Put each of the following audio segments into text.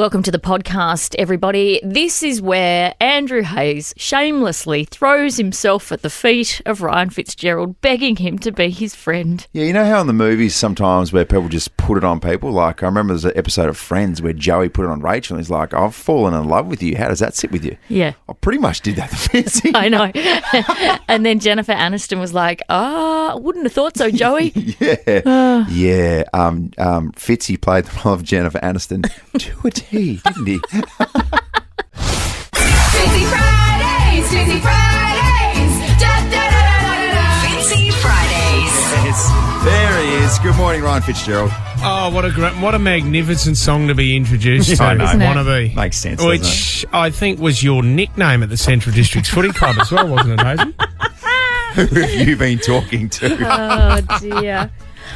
Welcome to the podcast, everybody. This is where Andrew Hayes shamelessly throws himself at the feet of Ryan Fitzgerald, begging him to be his friend. Yeah, you know how in the movies sometimes where people just put it on people? Like, I remember there's an episode of Friends where Joey put it on Rachel and he's like, I've fallen in love with you. How does that sit with you? Yeah. I pretty much did that to Fitzy. I know. And then Jennifer Aniston was like, I wouldn't have thought so, Joey. Yeah. Fitzy played the role of Jennifer Aniston to a T, didn't he? Fitzy Fridays, Fitzy Fridays, da da da da da. Fitzy Fridays. Yes, there he is. Good morning, Ryan Fitzgerald. Oh, what a magnificent song to be introduced to. I know. Isn't it? Wannabe. Makes sense, doesn't Which I think was your nickname at the Central Districts Footy Club as well, wasn't it, Hayesy? Who have you been talking to? Oh, dear.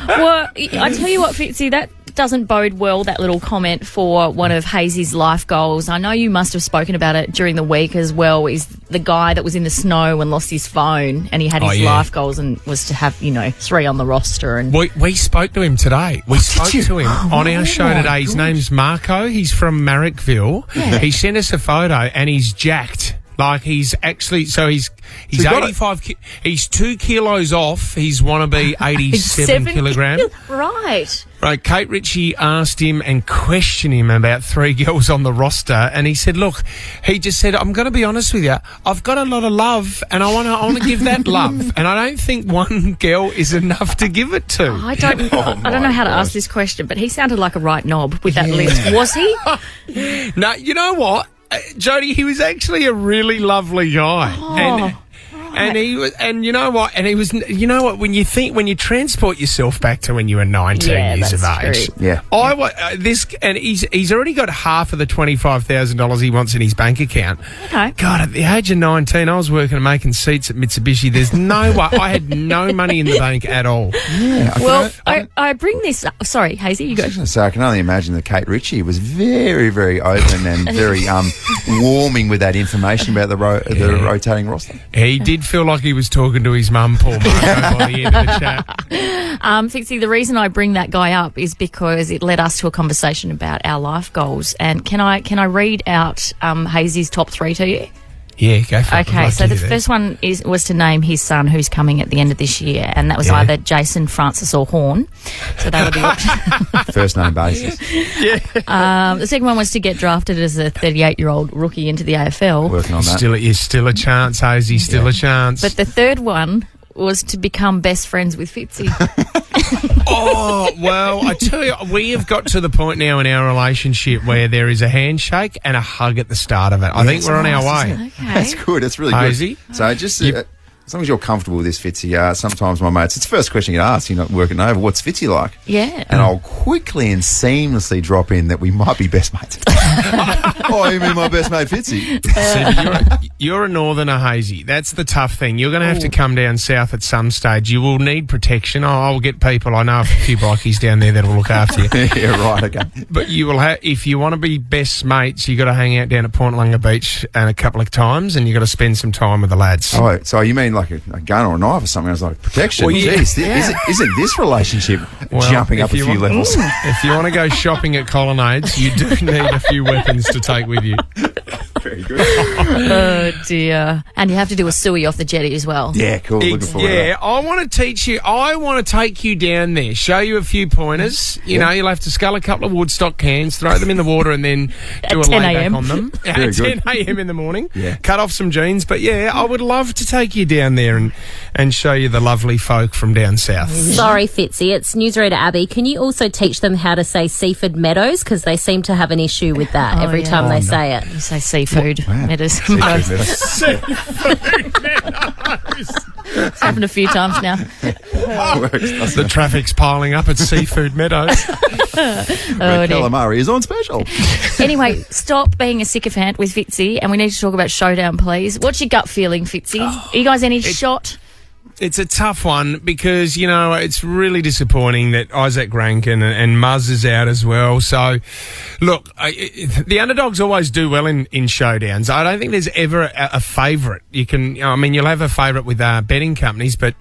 Well, I tell you what, Fitzy, that doesn't bode well, that little comment for one of Hayesy's life goals. I know you must have spoken about it during the week as well. Is the guy that was in the snow and lost his phone, and he had his life goals and was to have, 3 on the roster. And We spoke to him today. We spoke to him on our show today. His name's Marco. He's from Marrickville. Yeah. He sent us a photo and he's jacked. Like he's actually, he's 85. He's 2 kilos off. He's wannabe 87 kilograms. Right. Right, Kate Ritchie asked him and questioned him about 3 girls on the roster, and he said, "Look," he just said, "I'm going to be honest with you. I've got a lot of love, and I want to give that love, and I don't think one girl is enough to give it to." I don't know how to ask this question, but he sounded like a right knob with that list. Was he? No, you know what, Jodie, he was actually a really lovely guy, and he was, and you know what, and he was, when you transport yourself back to when you were 19 years of age, true. Yeah. And he's already got half of the $25,000 he wants in his bank account. Okay. God, at the age of 19, I was working and making seats at Mitsubishi. There's no way, I had no money in the bank at all. Yeah. Well, I bring this up. Sorry, Hayesy, you go. I was going to say, I can only imagine that Kate Ritchie was very, very open and very warming with that information about the rotating roster. He did feel like he was talking to his mum, Paul Marco, by the end of the chat. Fitzy, the reason I bring that guy up is because it led us to a conversation about our life goals. And can I read out Hayesy's top 3 to you? Yeah, go for it. Okay, so the first one was to name his son who's coming at the end of this year, and that was either Jason, Francis or Horn. So they were the options. First name basis. The second one was to get drafted as a 38-year-old rookie into the AFL. Working on that. Still a chance, Hayesy, still a chance. But the third one was to become best friends with Fitzy. Oh, well, I tell you, we have got to the point now in our relationship where there is a handshake and a hug at the start of it. I think we're on our way. Okay. That's good. That's really Hayesy? good. So just as long as you're comfortable with this, Fitzy, sometimes my mates, it's the first question you ask, you're not working over, what's Fitzy like? Yeah. And I'll quickly and seamlessly drop in that we might be best mates. Oh, you mean my best mate Fitzy? See, you're a northerner, Hayesy. That's the tough thing. You're going to have to come down south at some stage. You will need protection. I'll get people. I know a few bikies down there that will look after you. Yeah, right, okay. But you will have, if you want to be best mates, you got to hang out down at Point Lunga Beach a couple of times, and you got to spend some time with the lads. Oh, so you mean like a gun or a knife or something? I was like, protection? Well, yeah. Jeez, isn't this relationship jumping up a few levels? If you want to go shopping at Colonnades, you do need a few weapons to take with you. Very good. Oh, dear. And you have to do a suey off the jetty as well. Yeah, cool. Looking forward to that. I want to teach you. I want to take you down there, show you a few pointers. You know, you'll have to scull a couple of Woodstock cans, throw them in the water, and then do a 10 layback a.m. on them. Very At good. 10 a.m. in the morning. Yeah. Cut off some jeans. But, yeah, I would love to take you down there and show you the lovely folk from down south. Sorry, Fitzy, it's newsreader Abby. Can you also teach them how to say Seaford Meadows? Because they seem to have an issue with that every time they say it. You say seafood. Wow. Meadows. Seafood meadows. Seafood Meadows. It's happened a few times now. The traffic's piling up at Seafood Meadows. Red calamari is on special. Anyway, stop being a sycophant with Fitzy, and we need to talk about Showdown, please. What's your gut feeling, Fitzy? Are you guys any shot? It's a tough one because, you know, it's really disappointing that Isaac Rankin and Muzz is out as well. So, look, the underdogs always do well in showdowns. I don't think there's ever a favourite. You'll have a favourite with betting companies, but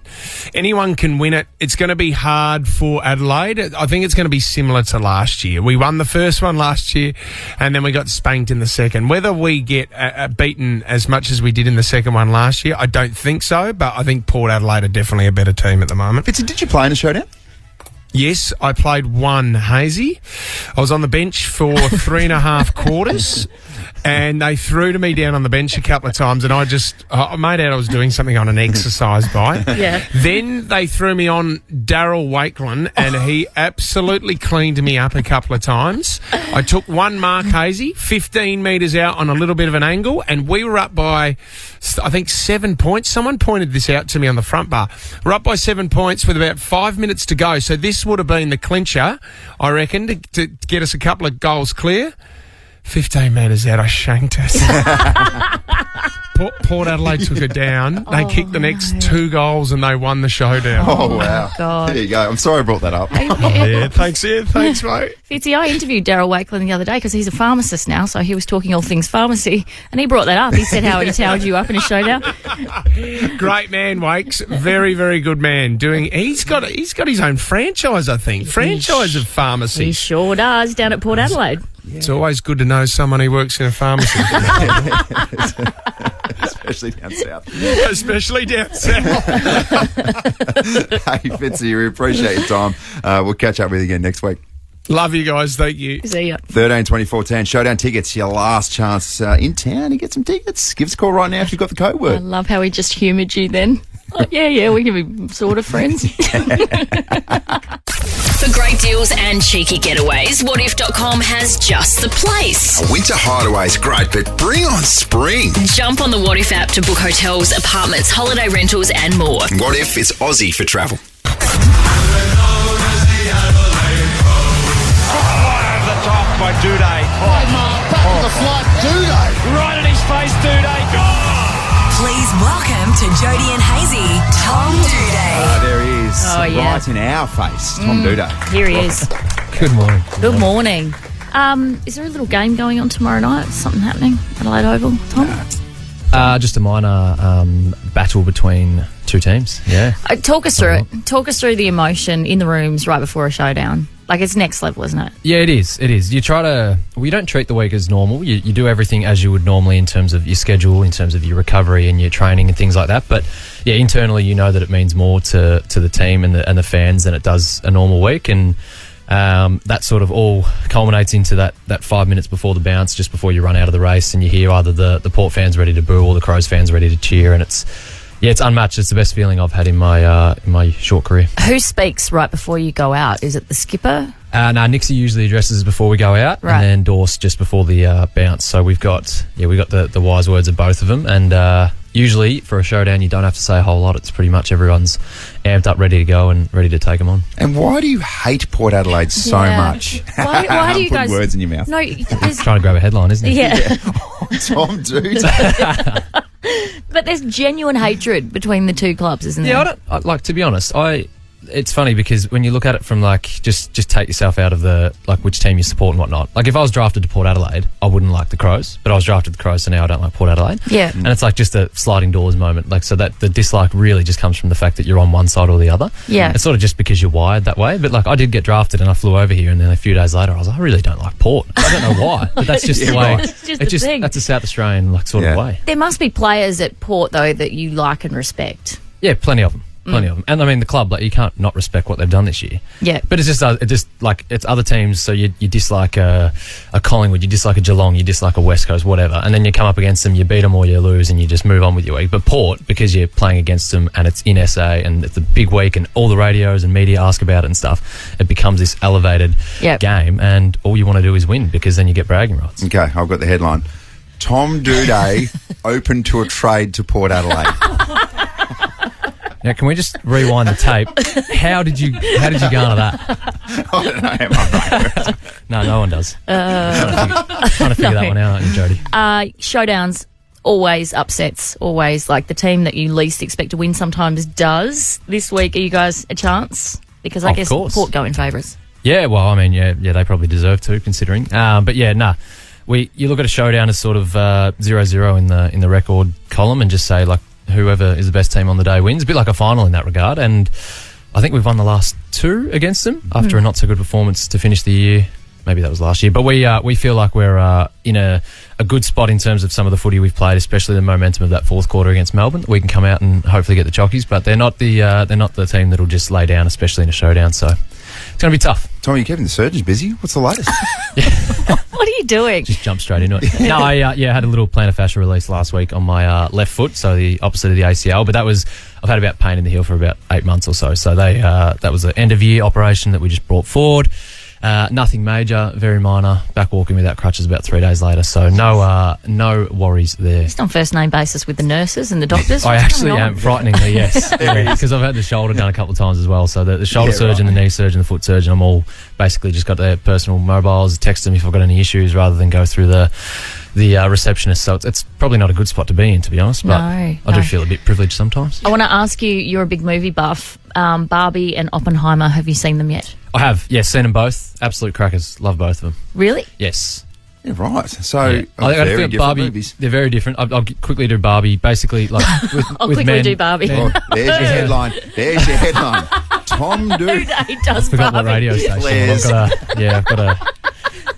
anyone can win it. It's going to be hard for Adelaide. I think it's going to be similar to last year. We won the first one last year, and then we got spanked in the second. Whether we get beaten as much as we did in the second one last year, I don't think so, but I think Port Adelaide are definitely a better team at the moment. Fitzy, did you play in a showdown? Yes, I played one, Hayesy. I was on the bench for 3.5 quarters, and they threw to me down on the bench a couple of times, and I made out I was doing something on an exercise bike. Yeah. Then they threw me on Daryl Wakeland, and he absolutely cleaned me up a couple of times. I took one mark, Hayesy, 15 metres out on a little bit of an angle, and we were up by, I think, 7 points. Someone pointed this out to me on the front bar. We're up by 7 points with about 5 minutes to go, so this would have been the clincher, I reckon, to get us a couple of goals clear. 15 metres out, I shanked it. Port Adelaide took it down. They kicked the next 2 goals and they won the showdown. Oh, wow. God. There you go. I'm sorry I brought that up. Thanks, mate. Fitzy, I interviewed Daryl Wakeland the other day because he's a pharmacist now, so he was talking all things pharmacy, and he brought that up. He said how he towed you up in a showdown. Great man, Wakes. Very, very good man. He's got his own franchise, I think. Franchise of pharmacy. He sure does, down at Port Adelaide. Yeah. It's always good to know someone who works in a pharmacy. Especially down south. Especially down south. Hey, Fitzy, we appreciate your time. We'll catch up with you again next week. Love you guys. Thank you. See ya. 13-24-10 Showdown tickets. Your last chance in town to get some tickets. Give us a call right now if you've got the code I word. love how he just humoured you then. Like, yeah, we can be sort of friends. For great deals and cheeky getaways, whatif.com has just the place. A winter hideaway's great, but bring on spring. Jump on the What If app to book hotels, apartments, holiday rentals and more. What if it's Aussie for travel? The top by Doedee. Back on the flight, Doedee. Right in his face, Doedee. Please welcome to Jodie and Hayesy, Tom Doedee. There he is. Oh, yeah. Right in our face. Tom Doedee. Here he is. Good morning. Good morning. Is there a little game going on tomorrow night? Something happening at Adelaide Oval, Tom? Just a minor battle between two teams. Yeah. Talk us through it. Talk us through the emotion in the rooms right before a showdown. Like, it's next level, isn't it? Yeah, it is. It is. You don't treat the week as normal. You do everything as you would normally in terms of your schedule, in terms of your recovery and your training and things like that. But yeah, internally, you know that it means more to the team and the fans than it does a normal week. And that sort of all culminates into that 5 minutes before the bounce, just before you run out of the race, and you hear either the Port fans ready to boo or the Crows fans ready to cheer, and it's unmatched. It's the best feeling I've had in my short career. Who speaks right before you go out? Is it the skipper? No, Nixie usually addresses before we go out, right, and then Dorse just before the bounce. So we've got the wise words of both of them, and usually for a showdown you don't have to say a whole lot. It's pretty much everyone's amped up, ready to go and ready to take them on. And why do you hate Port Adelaide so much? Why do you Put guys... words in your mouth. No, Trying to grab a headline, isn't it? Yeah. Tom Doedee. But there's genuine hatred between the two clubs, isn't there? Yeah, to be honest, it's funny because when you look at it from just take yourself out of the which team you support and whatnot. Like if I was drafted to Port Adelaide, I wouldn't like the Crows, but I was drafted to the Crows, so now I don't like Port Adelaide. Yeah. And it's like just a sliding doors moment. So that the dislike really just comes from the fact that you're on one side or the other. Yeah. It's sort of just because you're wired that way. But I did get drafted and I flew over here, and then a few days later I was like, I really don't like Port. I don't know why, but that's just the way. It's just the thing. That's a South Australian sort of way. There must be players at Port though that you like and respect. Yeah, plenty of them. Plenty of them. And I mean, the club, you can't not respect what they've done this year. Yeah. But it's it's other teams, so you dislike a Collingwood, you dislike a Geelong, you dislike a West Coast, whatever, and then you come up against them, you beat them or you lose, and you just move on with your week. But Port, because you're playing against them and it's in SA and it's a big week and all the radios and media ask about it and stuff, it becomes this elevated game, and all you want to do is win because then you get bragging rights. Okay, I've got the headline. Tom Doedee open to a trade to Port Adelaide. Now, can we just rewind the tape? How did you garner that? I don't know how my brain works. No one does. Trying to figure that one out, aren't you, Jodie? Showdowns, always upsets, always like the team that you least expect to win sometimes does. This week, are you guys a chance? Because I Of guess course. Port go in favourites. Yeah, well, I mean, yeah, they probably deserve to, considering. But yeah, nah. You look at a showdown as sort of 0-0 in the record column and just say, like, whoever is the best team on the day wins. A bit like a final in that regard. And I think we've won the last 2 against them after a not so good performance to finish the year. Maybe that was last year. But we feel like we're in a good spot in terms of some of the footy we've played, especially the momentum of that fourth quarter against Melbourne. We can come out and hopefully get the Jockeys, but they're not the team that'll just lay down, especially in a showdown. So it's going to be tough. Tommy, you're keeping the surgeons busy. What's the latest? What are you doing? Just jump straight into it. No, I had a little plantar fascia release last week on my left foot, so the opposite of the ACL. But I've had about pain in the heel for about 8 months or so. So that was an end of year operation that we just brought forward. Nothing major, very minor. Back walking without crutches about 3 days later. So no worries there. Just on first name basis with the nurses and the doctors. I actually am, frighteningly, yes. Because I've had the shoulder done a couple of times as well. So the shoulder surgeon, the knee surgeon, the foot surgeon, I'm all basically just got their personal mobiles, text them if I've got any issues rather than go through the receptionist. So it's probably not a good spot to be in, to be honest. But I do feel a bit privileged sometimes. I want to ask you, you're a big movie buff. Barbie and Oppenheimer, have you seen them yet? I have, yes, seen them both. Absolute crackers. Love both of them. Really? Yes. Yeah, right. So, Yeah. I very think different Barbie, movies. they're very different. I'll quickly do Barbie. Basically, like I'll with quickly men, do Barbie. Oh, there's your headline. There's your headline. Tom Dude. He does Forgot Barbie. the radio station. Liz. I've got a.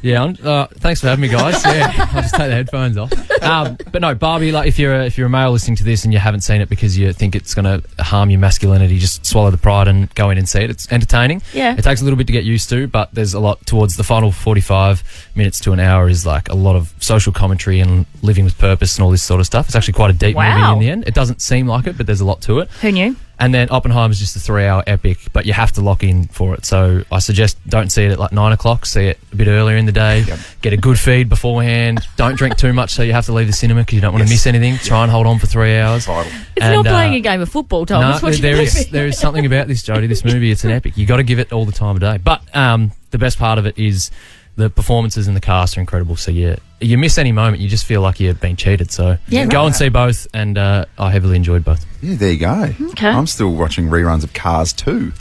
Yeah, thanks for having me, guys. Yeah, I'll just take the headphones off. But no, Barbie. Like, if you're a male listening to this and you haven't seen it because you think it's going to harm your masculinity, just swallow the pride and go in and see it. It's entertaining. Yeah. It takes a little bit to get used to, but there's a lot towards the final 45 minutes to an hour is like a lot of social commentary and living with purpose and all this sort of stuff. It's actually quite a deep movie in the end. It doesn't seem like it, but there's a lot to it. Who knew? And then Oppenheimer's just a 3-hour epic, but you have to lock in for it. So I suggest don't see it at like 9 o'clock. See it a bit earlier in the day. Yep. Get a good feed beforehand. Don't drink too much so you have to leave the cinema because you don't want to miss anything. Try and hold on for 3 hours. Vital. It's not playing a game of football, Tom. No, It's watching there a is movie. there is something about this, Jodie. This movie, it's an epic. You got to give it all the time of day. But the best part of it is the performances and the cast are incredible. So you miss any moment, you just feel like you've been cheated. So go and see both, and I heavily enjoyed both. Yeah, there you go. Okay. I'm still watching reruns of Cars 2.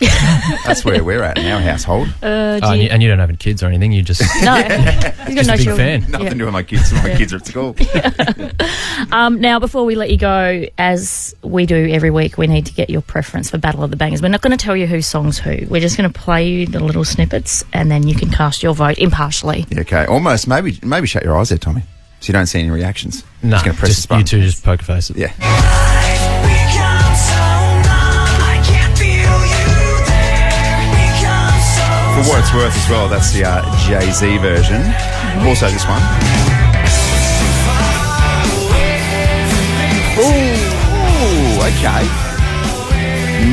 That's where we're at in our household. And you don't have any kids or anything. You just No, he's got just no a big children. fan. Nothing to do with my kids. My kids are at school. Now, before we let you go, as we do every week, we need to get your preference for Battle of the Bangers. We're not going to tell you who song's who. We're just going to play you the little snippets, and then you can cast your vote impartially. Yeah, okay. Almost. Maybe shut your eyes there, Tommy, so you don't see any reactions. No, Just going to press this you button. two just poker face it. Yeah. For what it's worth as well, that's the Jay-Z version. Also this one. Ooh, okay.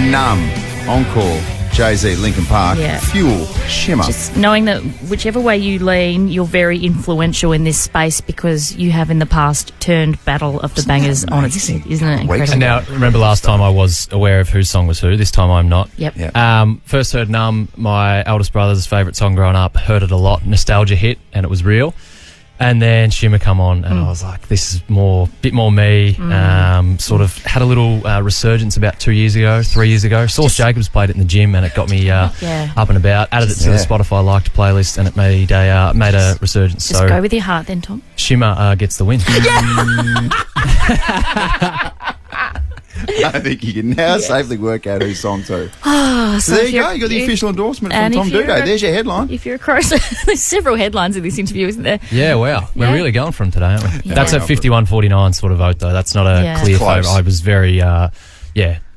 Numb, Encore, Jay-Z, Linkin Park, Yeah. Fuel, Shimmer. Just knowing that whichever way you lean, you're very influential in this space because you have in the past turned Battle of the Bangers on its head. Isn't it incredible? And now, remember last time I was aware of whose song was who. This time I'm not. Yep. Yeah. First heard Numb, my eldest brother's favourite song growing up. Heard it a lot. Nostalgia hit, and it was real. And then Shimmer come on, and I was like, this is bit more me. Sort of had a little resurgence about 3 years ago. Source Jacobs played it in the gym, and it got me up and about. Added it to the Spotify liked playlist, and it made a resurgence. Just so go with your heart then, Tom. Shimmer gets the win. I think you can now safely work out whose song too. Oh, So there you go. You got the official endorsement from Tom Doedee. There's your headline. If you're a cross, there's several headlines in this interview, isn't there? Yeah, wow. We're really going for him today, aren't we? Yeah. That's a 51-49 sort of vote, though. That's not a clear Close. favourite. I was very,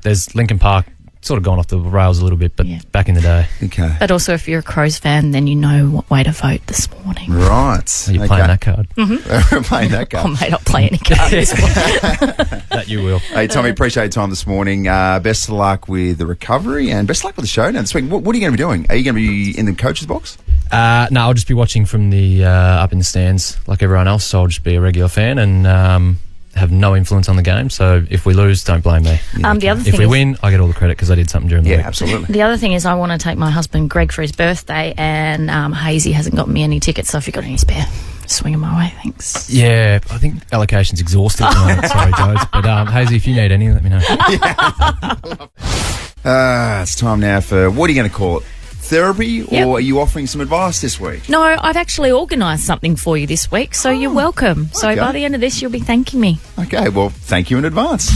there's Linkin Park sort of gone off the rails a little bit, but back in the day. Okay. But also, if you're a Crows fan, then you know what way to vote this morning. Right. You're playing that card. We're playing that I card. may not play any card this morning. That you will. Hey, Tommy, appreciate your time this morning. Best of luck with the recovery and best of luck with the show now this week. What are you going to be doing? Are you going to be in the coach's box? No, I'll just be watching from the up in the stands like everyone else, so I'll just be a regular fan and have no influence on the game. So if we lose, don't blame me. The other thing If we is, win, I get all the credit because I did something during the Yeah, week. absolutely. the other thing is, I want to take my husband Greg for his birthday, and Hayesy hasn't got me any tickets. So if you've got any spare, Swinging my way, thanks. Yeah, I think allocation's exhausted at the moment. Sorry, Jodes. But Hayesy, if you need any, let me know. It's time now for, what are you going to call it? Therapy, Yep. or are you offering some advice this week? No, I've actually organised something for you this week, so you're welcome. So okay. by the end of this, you'll be thanking me. Okay, well, thank you in advance.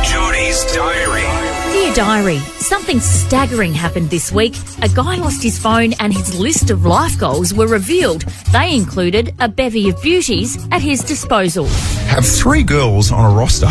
Jodies Diary. Dear Diary, something staggering happened this week. A guy lost his phone and his list of life goals were revealed. They included a bevy of beauties at his disposal. Have 3 girls on a roster.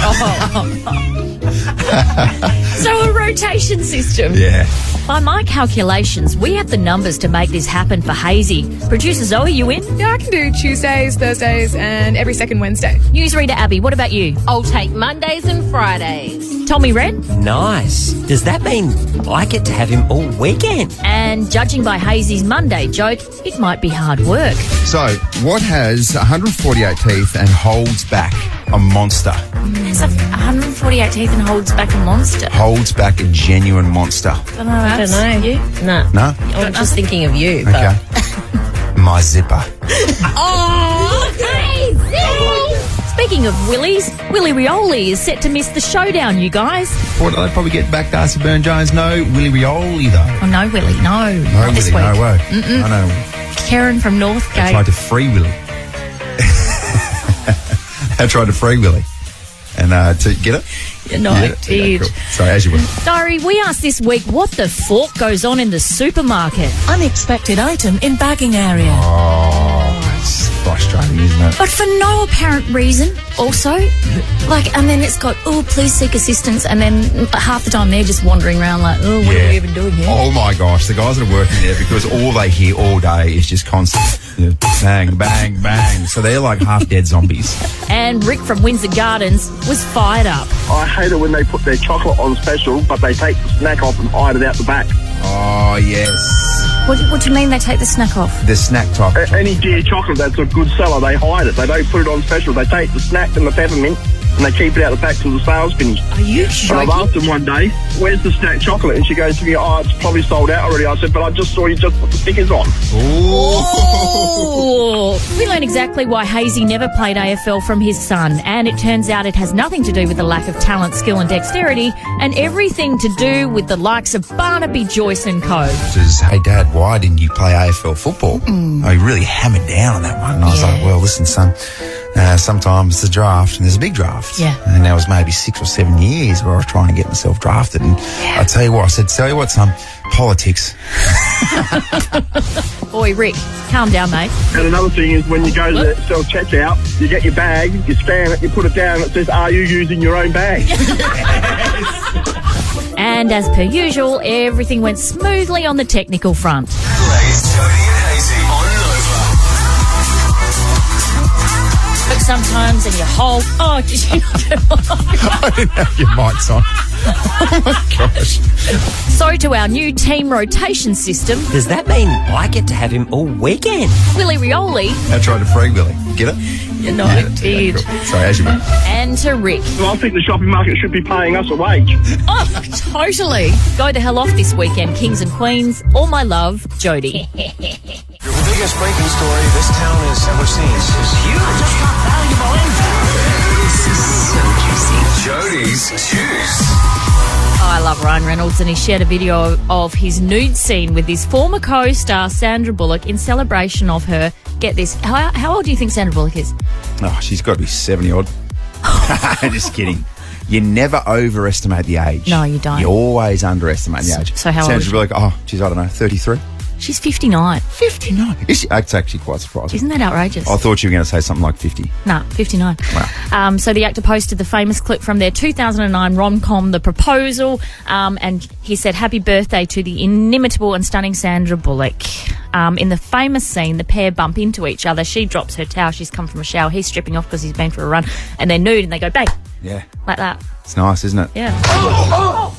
So a rotation system. Yeah. By my calculations, we have the numbers to make this happen for Hayesy. Producer Zoe, you in? Yeah, I can do Tuesdays, Thursdays, and every second Wednesday. Newsreader Abby, what about you? I'll take Mondays and Fridays. Tommy Red? Nice. Does that mean I get to have him all weekend? And judging by Hazesy's Monday joke, it might be hard work. So, what has 148 teeth and holds back a monster? There's 148 teeth and holds back a monster. Holds back a genuine monster. Don't know. I don't know. You? No. No? I'm just thinking of you. Okay. My zipper. Oh, Speaking of Willies, Willie Rioli is set to miss the showdown, you guys. What, do they probably get back Darcy Byrne-Jones? No. Willie Rioli, though. Oh, no, Willie, no. No, Not this Willie, week. no way. I know. Karen from Northgate. I tried to free Willie. I tried to free Willie. And to get it? No, I did. Okay, cool. Sorry, as you were. Diary, we asked this week what the fork goes on in the supermarket. Unexpected item in bagging area. Oh, it's frustrating, isn't it? But for no apparent reason, also. And then it's got, oh, please seek assistance. And then half the time they're just wandering around like, oh, what are we even doing here? Oh my gosh, the guys that are working there, because all they hear all day is just constant bang, bang, bang. So they're like half dead zombies. And Rick from Windsor Gardens was fired up. I hate it when they put their chocolate on special, but they take the snack off and hide it out the back. Oh, yes. What do you mean they take the snack off? The snack top. Any dear chocolate that's a good seller, they hide it. They don't put it on special. They take the snack and the peppermint and they keep it out the back till the sale's finished. Are you And joking? I've asked them one day, where's the snack chocolate? And she goes to me, oh, it's probably sold out already. I said, but I just saw you just put the stickers on. Oh. We learned exactly why Hayesy never played AFL from his son, and it turns out it has nothing to do with the lack of talent, skill and dexterity, and everything to do with the likes of Barnaby, Joyce and co. Says, hey, Dad, why didn't you play AFL football? Oh, he really hammered down on that one. And I was like, well, listen, son, sometimes it's a draft and there's a big draft. Yeah. And there was maybe 6 or 7 years where I was trying to get myself drafted. And I tell you what, I said, tell you what, son, politics. Boy, Rick, calm down, mate. And another thing is when you go to the self-checkout, you get your bag, you scan it, you put it down, and it says, are you using your own bag? And as per usual, everything went smoothly on the technical front. But sometimes in your whole... Oh, did you not I didn't have your mics on. Oh, my gosh. So to our new team rotation system, Does that mean I get to have him all weekend? Willie Rioli, I tried to free Willie. Get it? you know, did. Cool. Sorry, as you were. And to Rick. Well, I think the shopping market should be paying us a wage. Oh, totally. Go the hell off this weekend, kings and queens. All my love, Jodie. The biggest breaking story this town has ever seen. This is huge. I just got valuable info. This is so juicy. Jodies Juice. Oh, I love Ryan Reynolds, and he shared a video of his nude scene with his former co-star Sandra Bullock in celebration of her. Get this. How old do you think Sandra Bullock is? Oh, she's got to be 70-odd. Just kidding. You never overestimate the age. No, you don't. You always underestimate the age. So how old is Sandra she? Bullock, geez, I don't know, 33? She's 59. 59? That's actually quite surprising. Isn't that outrageous? I thought you were going to say something like 50. Nah, 59. Wow. So the actor posted the famous clip from their 2009 rom-com, The Proposal, and he said, happy birthday to the inimitable and stunning Sandra Bullock. In the famous scene, the pair bump into each other. She drops her towel. She's come from a shower. He's stripping off because he's been for a run. And they're nude and they go, bang, Yeah. like that. It's nice, isn't it? Yeah. Oh.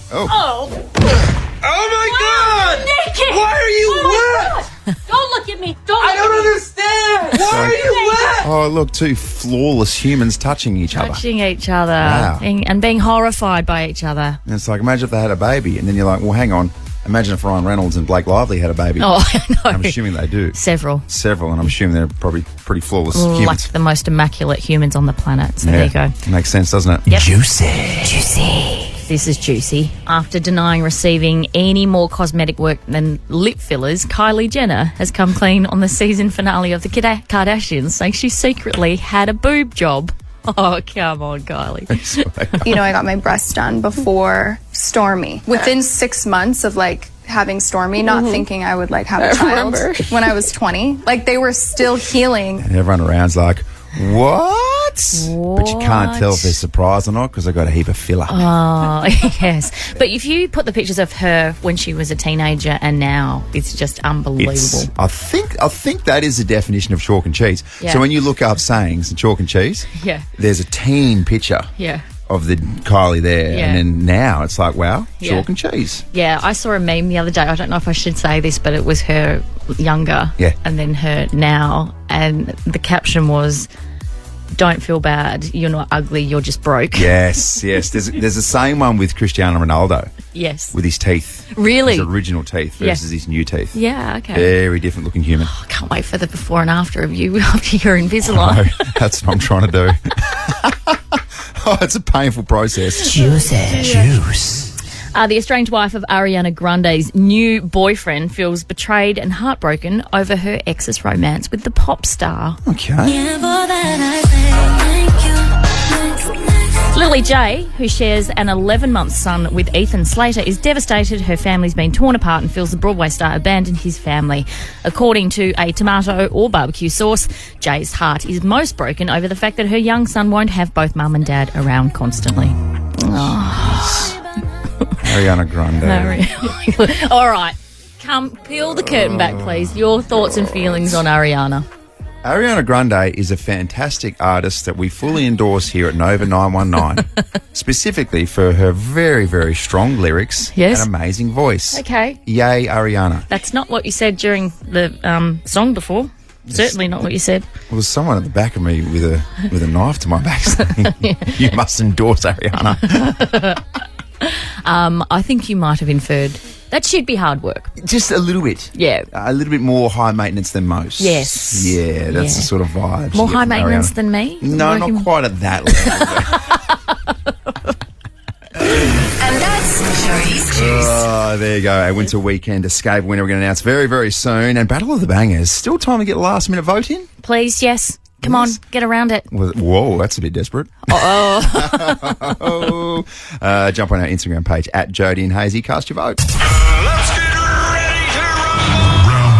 Oh my God! Naked! Why are you wet? Don't look at me. Don't I don't understand. Why are you wet? Oh, look, two flawless humans touching each other. touching each other Wow. and being horrified by each other. And it's like, imagine if they had a baby and then you're like, well, hang on, Imagine if Ryan Reynolds and Blake Lively had a baby. Oh, I know. I'm assuming they do. Several, and I'm assuming they're probably pretty flawless humans. like the most immaculate humans on the planet. So there you go. Makes sense, doesn't it? Yep. Juicy. This is juicy. After denying receiving any more cosmetic work than lip fillers, Kylie Jenner has come clean on the season finale of The Kardashians, saying she secretly had a boob job. Oh, come on, Kylie. You know, I got my breasts done before Stormy. Within 6 months of like having Stormy, not thinking I would like have a child when I was 20. Like they were still healing. And everyone around's like, what? But you can't tell if they're surprised or not because I got a heap of filler. Oh, yes. But if you put the pictures of her when she was a teenager and now, it's just unbelievable. I think that is the definition of chalk and cheese. Yeah. So when you look up sayings and chalk and cheese, Yeah. there's a teen picture Yeah. of the Kylie there. Yeah. And then now it's like, wow, Yeah. chalk and cheese. Yeah, I saw a meme the other day. I don't know if I should say this, but it was her younger and then her now. And the caption was, "Don't feel bad. You're not ugly. You're just broke." Yes. There's the same one with Cristiano Ronaldo. Yes. With his teeth. Really? His original teeth versus his new teeth. Yeah, okay. Very different looking human. I can't wait for the before and after of you after your Invisalign. No, that's what I'm trying to do. Oh, it's a painful process. Juice. The estranged wife of Ariana Grande's new boyfriend feels betrayed and heartbroken over her ex's romance with the pop star. Okay. Lily J, who shares an 11-month son with Ethan Slater, is devastated. Her family's been torn apart and feels the Broadway star abandoned his family. According to a tomato or barbecue source, J's heart is most broken over the fact that her young son won't have both mum and dad around constantly. Ariana Grande. All right. Come, peel the curtain back, please. Your thoughts and feelings on Ariana. Ariana Grande is a fantastic artist that we fully endorse here at Nova 919, specifically for her very, very strong lyrics and amazing voice. Okay. Yay, Ariana. That's not what you said during the song before. Certainly not what you said. Well, there's someone at the back of me with a knife to my back saying, you must endorse Ariana. I think you might have inferred that should be hard work. Just a little bit. Yeah. A little bit more high maintenance than most. Yes. Yeah, that's the sort of vibe. More high maintenance than me? No, not quite at that level. And that's Jodies Juice. Oh, there you go. A winter weekend escape winner we're going to announce very, very soon. And Battle of the Bangers. Still time to get last minute vote in? Please, yes. Come on, get around it. Whoa, that's a bit desperate. Jump on our Instagram page at Jodie and Hayesy. Cast your vote. Let's get ready to rumble.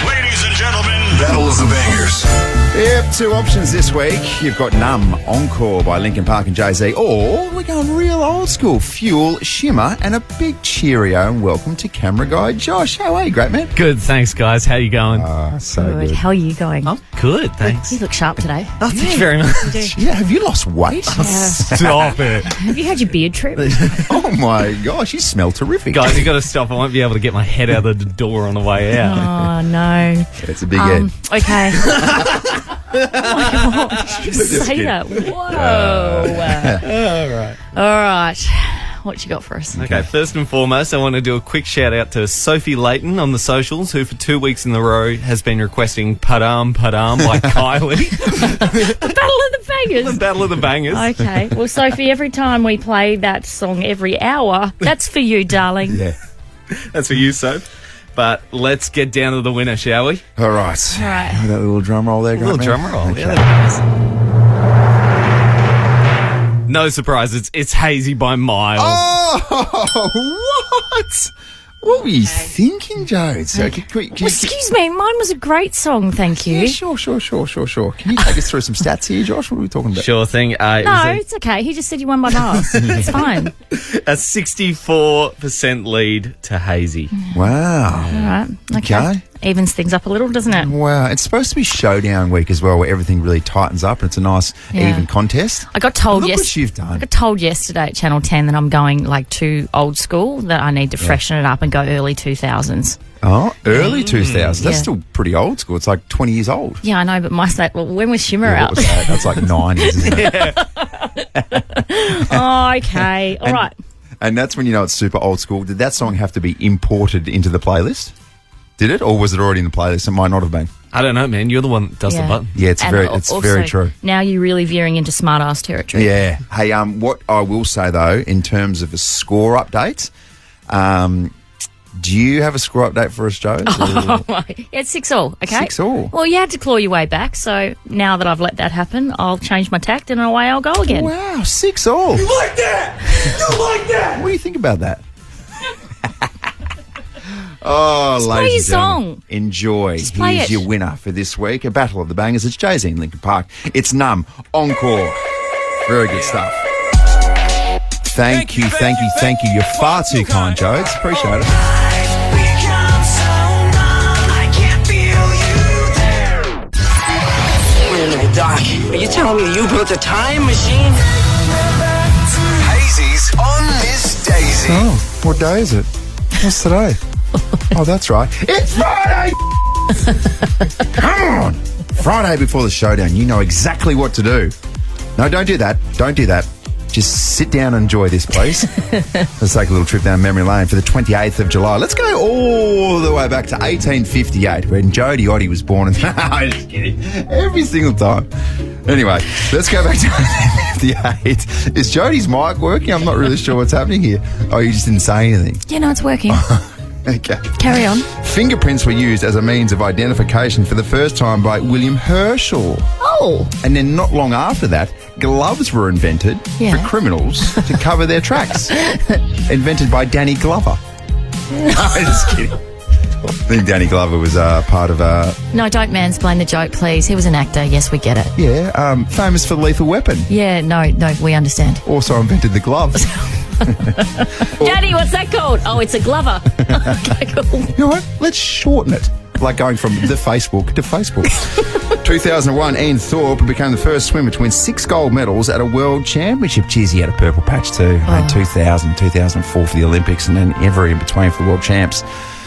Ladies and gentlemen, Battle of the Bangers. Yep, two options this week. You've got Numb, Encore by Linkin Park and Jay-Z, or we're going real old school, Fuel, Shimmer, and a big cheerio and welcome to camera guy Josh. How are you, great man? Good, thanks, guys. How you going? So good. How are you going? I'm good, thanks. You look sharp today. Oh, thank you very much. Yeah, have you lost weight? Stop it. Have you had your beard trimmed? Oh my gosh, you smell terrific. Guys, you got to stop. I won't be able to get my head out of the door on the way out. Oh, no. It's a big head. Okay. Oh my God. You say that. Whoa. All right. What you got for us? Okay, first and foremost, I want to do a quick shout out to Sophie Layton on the socials, who for 2 weeks in a row has been requesting Padam Padam by Kylie. The Battle of the Bangers. The Battle of the Bangers. Okay. Well, Sophie, every time we play that song every hour, that's for you, darling. Yeah. That's for you, Soph. But let's get down to the winner, shall we? All right. All right. That little drum roll there, A little great drum man. roll. Okay. Yeah, no surprise, it's Hayesy by miles. Oh, what? What were you thinking, Jode? So, Excuse me, mine was a great song, thank you. Yeah, sure. Can you take us through some stats here, Josh? What are we talking about? Sure thing. No, it's okay. He just said you won by miles. It's fine. A 64% lead to Hayesy. Wow. All right. Okay. Evens things up a little, doesn't it? Wow. It's supposed to be showdown week as well, where everything really tightens up and it's a nice, even contest. I got told Look what you've done. I got told yesterday at Channel 10 that I'm going like too old school, that I need to freshen it up and go early 2000s. Oh, early 2000s. That's yeah. still pretty old school. It's like 20 years old. Yeah, I know, but my state. Well, when was Shimmer Yeah, out? what was that? That's like 90s, isn't it? Oh, okay, all right. And that's when you know it's super old school. Did that song have to be imported into the playlist? Did it? Or was it already in the playlist? It might not have been. I don't know, man. You're the one that does the button. Yeah, it's And very also, true. Now you're really veering into smart ass territory. Yeah. Hey, what I will say though, in terms of a score update, do you have a score update for us, Joe? Oh, it's 6-all, okay? 6-all. Well, you had to claw your way back, so now that I've let that happen, I'll change my tact and away I'll go again. Wow, 6-all. You like that? You like that? What do you think about that? Oh, Just play ladies your and gentlemen, song. enjoy. Just play Here's it. your winner for this week. A Battle of the Bangers. It's Jay-Z in Lincoln Park. It's Numb. Encore. Very good stuff. Thank you. You're far too kind, Jodes. Appreciate it. Wait a minute, Doc. Are you telling me you built a time machine? Hazy's on Miss Daisy. Oh, what day is it? What's today? Oh, that's right. It's Friday! Come on! Friday before the showdown. You know exactly what to do. No, don't do that. Don't do that. Just sit down and enjoy this, please. Let's take a little trip down memory lane for the 28th of July. Let's go all the way back to 1858 when Jodies was born. I'm just kidding. Every single time. Anyway, let's go back to 1858. Is Jodies' mic working? I'm not really sure what's happening here. Oh, you just didn't say anything. Yeah, no, it's working. Okay. Carry on. Fingerprints were used as a means of identification for the first time by William Herschel. Oh. And then not long after that, gloves were invented Yeah. for criminals to cover their tracks. Invented by Danny Glover. No, just kidding. I think Danny Glover was part of... No, don't mansplain the joke, please. He was an actor. Yes, we get it. famous for Lethal Weapon. Yeah, no, we understand. Also invented the gloves. Daddy, what's that called? Oh, it's a Glover. Okay, cool. You know what? Let's shorten it. Like going from the Facebook to Facebook. 2001, Ian Thorpe became the first swimmer to win 6 gold medals at a world championship. Geez, he had a purple patch too. 2000, 2004 for the Olympics, and then ever in between for the world champs.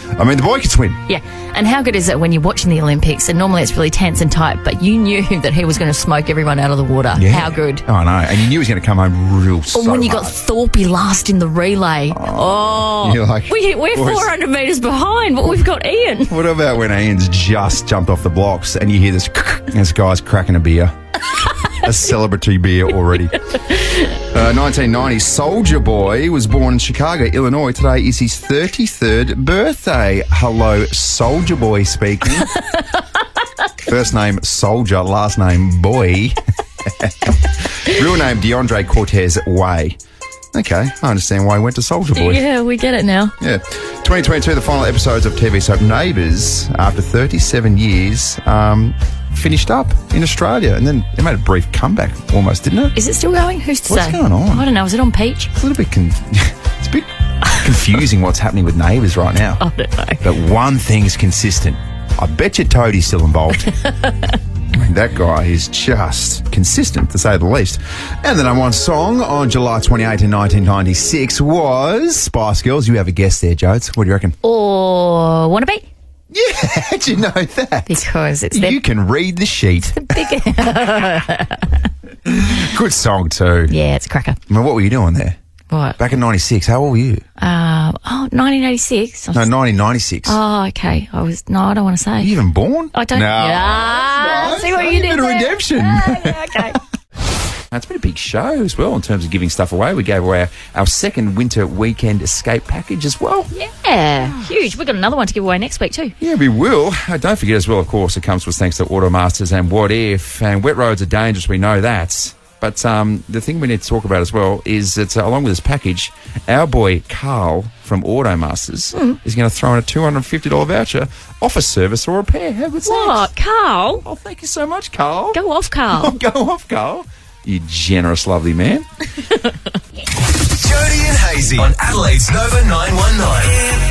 I mean, the boy could swim. Yeah, and how good is it when you're watching the Olympics and normally it's really tense and tight, but you knew that he was going to smoke everyone out of the water. Yeah. How good. Oh, I know. And you knew he was going to come home real Or when you got Thorpe last in the relay. You're like, we're boys. 400 metres behind, but we've got Ian. What about when Ian's just jumped off the blocks and you hear this guy's cracking a beer? A celebratory beer already. 1990, Soldier Boy was born in Chicago, Illinois. Today is his 33rd birthday. Hello, Soldier Boy speaking. First name Soldier, last name Boy. Real name DeAndre Cortez Way. Okay, I understand why he went to Soldier Boy. Yeah, we get it now. Yeah. 2022, the final episodes of TV soap Neighbours, after 37 years, finished up in Australia. And then it made a brief comeback almost, didn't it? Is it still going? Who's to What's say? going on? I don't know. Is it on Peach? It's a little bit it's a bit confusing what's happening with Neighbours right now. I don't know. But one thing's consistent. I bet you Doedee's still involved. I mean, that guy is just consistent, to say the least. And the number one song on July 28 in 1996 was Spice Girls. You have a guess there, Jodes. What do you reckon? Or Wanna Be? Yeah, how'd you know that? Because it's You can read the sheet. Good song, too. Yeah, it's a cracker. I mean, what were you doing there? What? Back in 96, how old were you? 1986. No, 1996. Oh, okay. I don't want to say. Were you even born? I don't. No. Yeah. See what you did Bit of there? redemption. Yeah, okay. It's been a big show as well in terms of giving stuff away. We gave away our second winter weekend escape package as well. Yeah, huge. We've got another one to give away next week too. Yeah, we will. Don't forget as well, of course, it comes to us thanks to Automasters and What If. And wet roads are dangerous, we know that. But the thing we need to talk about as well is that along with this package, our boy Carl from Automasters is going to throw in a $250 voucher off a service or repair. How good's that? What, Carl? Oh, thank you so much, Carl. Go off, Carl. Go off, Carl. You generous, lovely man. Jodie and Hayesy on Adelaide's Nova 919.